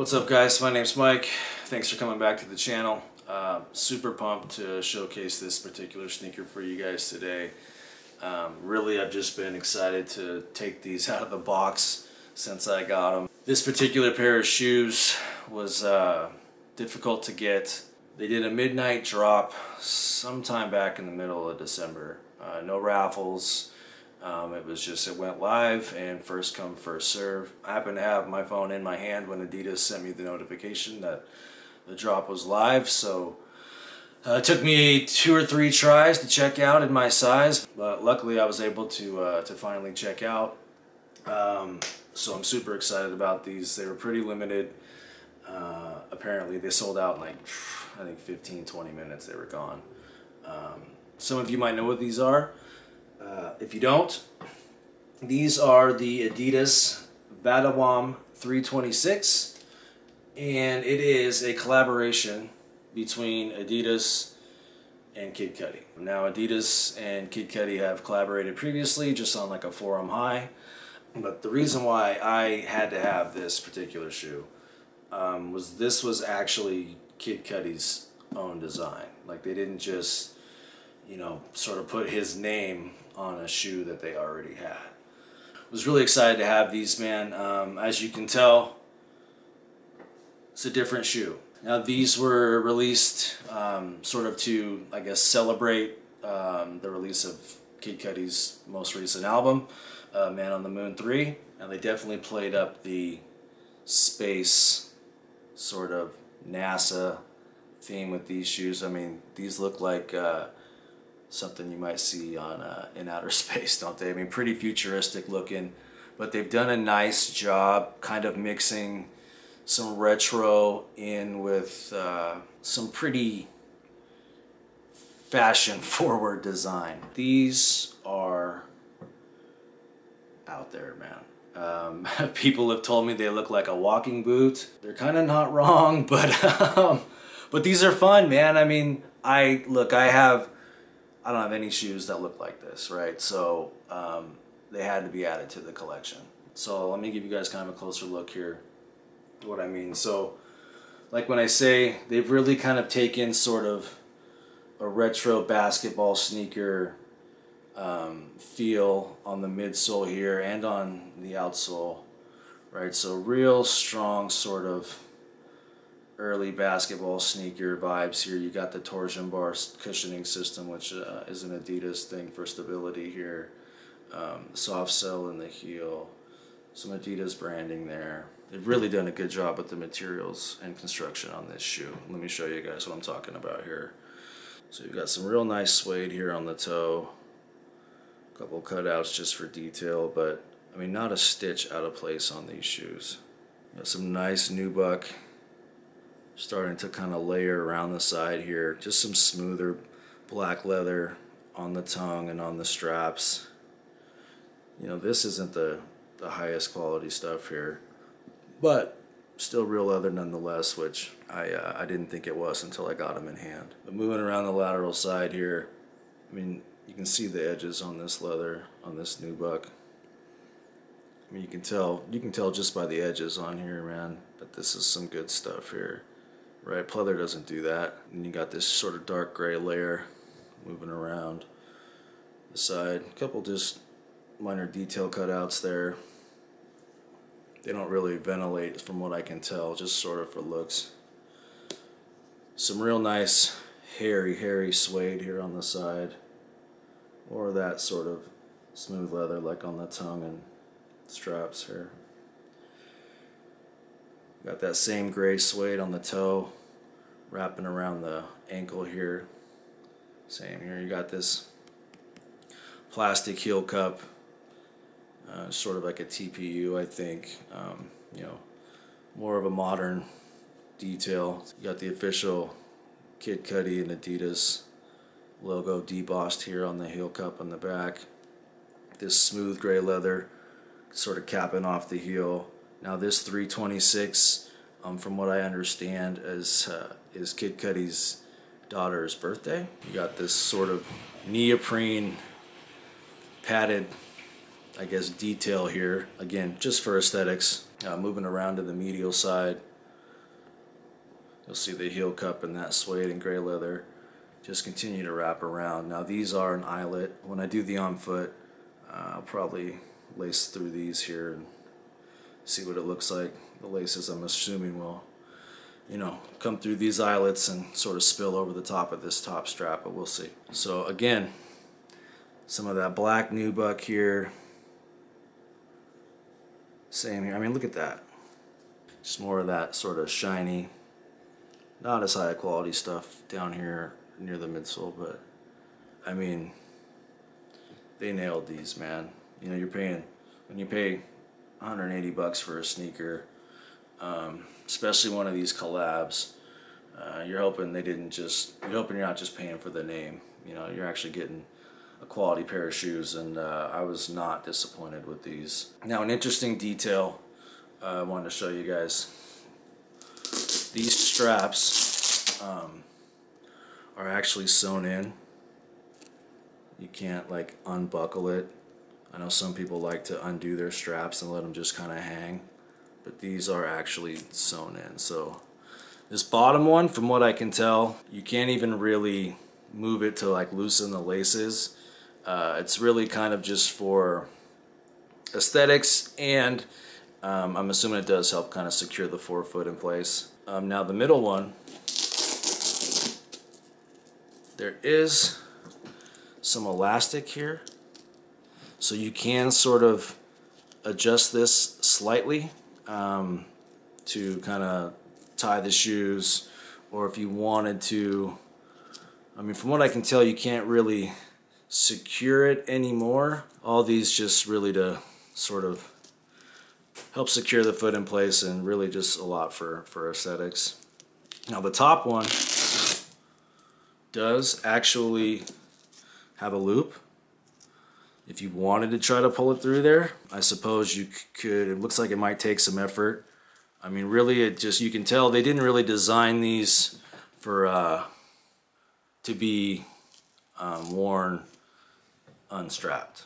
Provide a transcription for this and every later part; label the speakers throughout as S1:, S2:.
S1: What's up, guys? My name's Mike. Thanks for coming back to the channel. Super pumped to showcase this particular sneaker for you guys today. Really, I've just been excited to take these out of the box since I got them. This particular pair of shoes was difficult to get. They did a midnight drop sometime back in the middle of December. No raffles. It went live and first come, first serve. I happened to have my phone in my hand when Adidas sent me the notification that the drop was live, so it took me 2 or 3 tries to check out in my size, but luckily I was able to finally check out. So I'm super excited about these. They were pretty limited. Apparently they sold out in like, I think 15-20 minutes they were gone. Some of you might know what these are. If you don't, these are the Adidas VADAWAM 326, and it is a collaboration between Adidas and Kid Cudi. Now, Adidas and Kid Cudi have collaborated previously just on like a forum high, but the reason why I had to have this particular shoe was this was actually Kid Cudi's own design. Like, they didn't just, you know, sort of put his name on a shoe that they already had. Was really excited to have these, man. As you can tell, it's a different shoe. Now, these were released sort of to, I guess, celebrate the release of Kid Cudi's most recent album, Man on the Moon 3. And they definitely played up the space sort of NASA theme with these shoes. I mean, these look like something you might see on in outer space, don't they? I mean, pretty futuristic looking, but they've done a nice job kind of mixing some retro in with some pretty fashion forward design. These are out there, man. People have told me they look like a walking boot. They're kind of not wrong, but these are fun, man. I mean, I don't have any shoes that look like this, right? So they had to be added to the collection. So let me give you guys kind of a closer look here, what I mean. So like when I say they've really kind of taken sort of a retro basketball sneaker feel on the midsole here and on the outsole, right? So real strong sort of early basketball sneaker vibes here. You got the torsion bar cushioning system, which is an Adidas thing for stability here. Soft cell in the heel, some Adidas branding there. They've really done a good job with the materials and construction on this shoe. Let me show you guys what I'm talking about here. So you've got some real nice suede here on the toe, a couple cutouts just for detail, but I mean, not a stitch out of place on these shoes. Got some nice nubuck starting to kind of layer around the side here. Just some smoother black leather on the tongue and on the straps. You know, this isn't the highest quality stuff here, but still real leather nonetheless, which I didn't think it was until I got them in hand. But moving around the lateral side here, I mean, you can see the edges on this leather, on this nubuck. I mean, you can tell just by the edges on here, man, that this is some good stuff here. Right, pleather doesn't do that. And you got this sort of dark gray layer moving around the side. A couple just minor detail cutouts there. They don't really ventilate from what I can tell, just sort of for looks. Some real nice hairy suede here on the side. Or that sort of smooth leather like on the tongue and straps here. Got that same gray suede on the toe, wrapping around the ankle here. Same here. You got this plastic heel cup, sort of like a TPU, I think. You know, more of a modern detail. You got the official Kid Cudi and Adidas logo debossed here on the heel cup on the back. This smooth gray leather sort of capping off the heel. Now this 326, from what I understand, is Kid Cudi's daughter's birthday. You got this sort of neoprene padded, I guess, detail here. Again, just for aesthetics. Moving around to the medial side, You'll see the heel cup and that suede and gray leather just continue to wrap around. Now these are an eyelet. When I do the on foot, I'll probably lace through these here and see what it looks like. The laces, I'm assuming, will, you know, come through these eyelets and sort of spill over the top of this top strap, but we'll see. So again, some of that black nubuck here. Same here. I mean, look at that. Just more of that sort of shiny, not as high quality stuff down here near the midsole, but I mean, they nailed these, man. You know, you're paying, when you pay 180 bucks for a sneaker, especially one of these collabs, you're hoping you're not just paying for the name. You know, you're actually getting a quality pair of shoes, and I was not disappointed with these. Now, an interesting detail I wanted to show you guys. These straps are actually sewn in. You can't like unbuckle it. I know some people like to undo their straps and let them just kind of hang, but these are actually sewn in. So this bottom one, from what I can tell, you can't even really move it to like loosen the laces. It's really kind of just for aesthetics, and I'm assuming it does help kind of secure the forefoot in place. Now the middle one, there is some elastic here, so you can sort of adjust this slightly to kind of tie the shoes, or if you wanted to, I mean, from what I can tell, you can't really secure it anymore. All these just really to sort of help secure the foot in place, and really just a lot for aesthetics. Now the top one does actually have a loop. If you wanted to try to pull it through there, I suppose you could. It looks like it might take some effort. I mean, really, it just, you can tell they didn't really design these for to be worn unstrapped,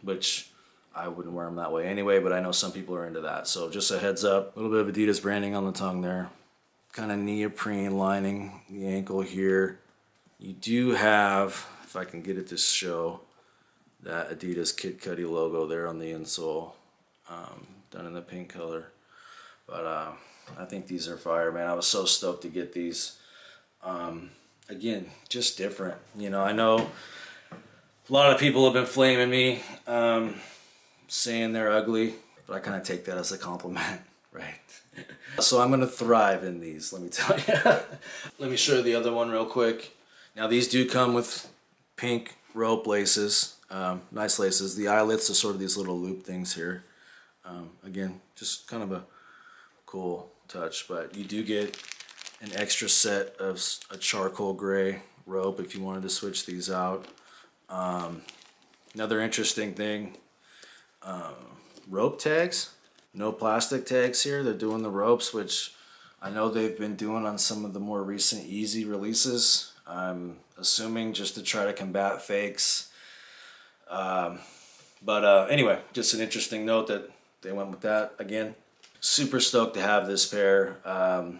S1: which I wouldn't wear them that way anyway, but I know some people are into that. So just a heads up, a little bit of Adidas branding on the tongue there. Kind of neoprene lining the ankle here. You do have, if I can get it to show, that Adidas Kid Cudi logo there on the insole, done in the pink color. But I think these are fire, man. I was so stoked to get these. Again, just different. You know, I know a lot of people have been flaming me, saying they're ugly, but I kind of take that as a compliment, right? So I'm gonna thrive in these, let me tell you. Let me show you the other one real quick. Now these do come with pink rope laces, nice laces. The eyelets are sort of these little loop things here. Again, just kind of a cool touch, but you do get an extra set of a charcoal gray rope if you wanted to switch these out. Another interesting thing, rope tags. No plastic tags here. They're doing the ropes, which I know they've been doing on some of the more recent Yeezy releases. I'm assuming just to try to combat fakes. Anyway, just an interesting note that they went with that. Again, super stoked to have this pair.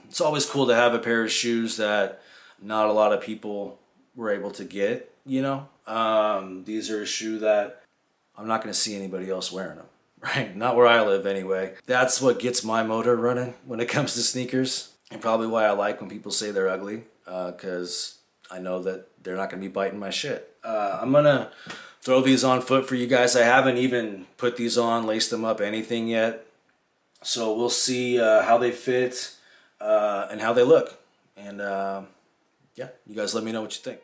S1: It's always cool to have a pair of shoes that not a lot of people were able to get, you know. These are a shoe that I'm not going to see anybody else wearing them. Right, not where I live anyway. That's what gets my motor running when it comes to sneakers, and probably why I like when people say they're ugly, because I know that they're not gonna be biting my shit. I'm gonna throw these on foot for you guys. I haven't even put these on, laced them up, anything yet. So we'll see how they fit and how they look. And yeah, you guys let me know what you think.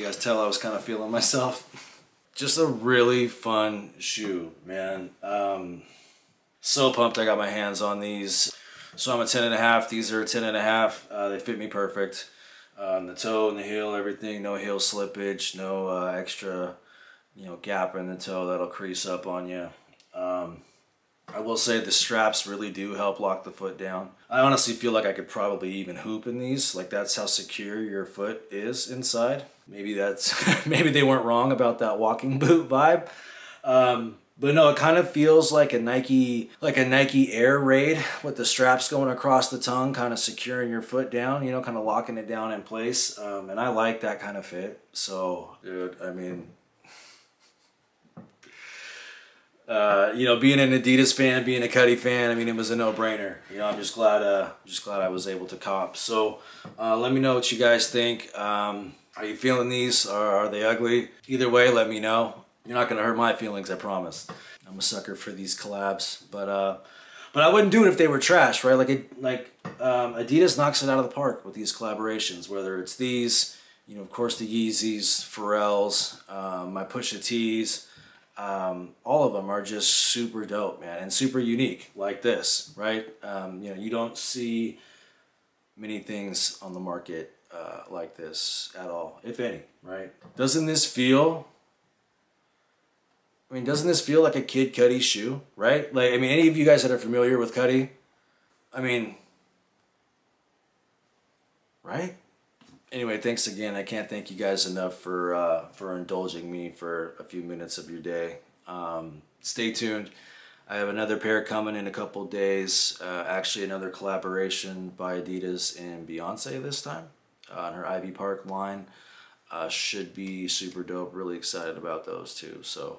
S1: guys tell I was kind of feeling myself. Just a really fun shoe, man. So pumped I got my hands on these. So I'm a 10.5. These are a 10.5. They fit me perfect. The toe and the heel, everything. No heel slippage. No extra, gap in the toe that'll crease up on you. I will say the straps really do help lock the foot down. I honestly feel like I could probably even hoop in these. Like, that's how secure your foot is inside. Maybe that's maybe they weren't wrong about that walking boot vibe. But no, it kind of feels like a Nike Air Raid with the straps going across the tongue, kind of securing your foot down, kind of locking it down in place. And I like that kind of fit. So, dude, I mean, being an Adidas fan, being a Cudi fan, I mean, it was a no-brainer. I'm just glad I was able to cop. So, let me know what you guys think. Are you feeling these? Are they ugly? Either way, let me know. You're not gonna hurt my feelings, I promise. I'm a sucker for these collabs, but I wouldn't do it if they were trash, right? Adidas knocks it out of the park with these collaborations. Whether it's these, of course the Yeezys, Pharrells, my Pusha T's. All of them are just super dope, man, and super unique, like this, right? You don't see many things on the market like this at all, if any, right? Doesn't this feel like a Kid Cudi shoe, right? Like, I mean, any of you guys that are familiar with Cudi, I mean, right? Anyway, thanks again. I can't thank you guys enough for indulging me for a few minutes of your day. Stay tuned. I have another pair coming in a couple days. Actually, another collaboration by Adidas and Beyonce this time on her Ivy Park line. Should be super dope. Really excited about those too. So,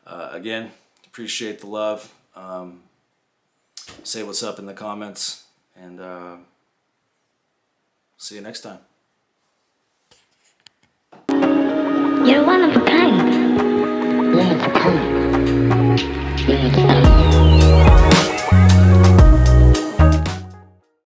S1: again, appreciate the love. Say what's up in the comments, and see you next time.
S2: You're one of a kind. One of a kind.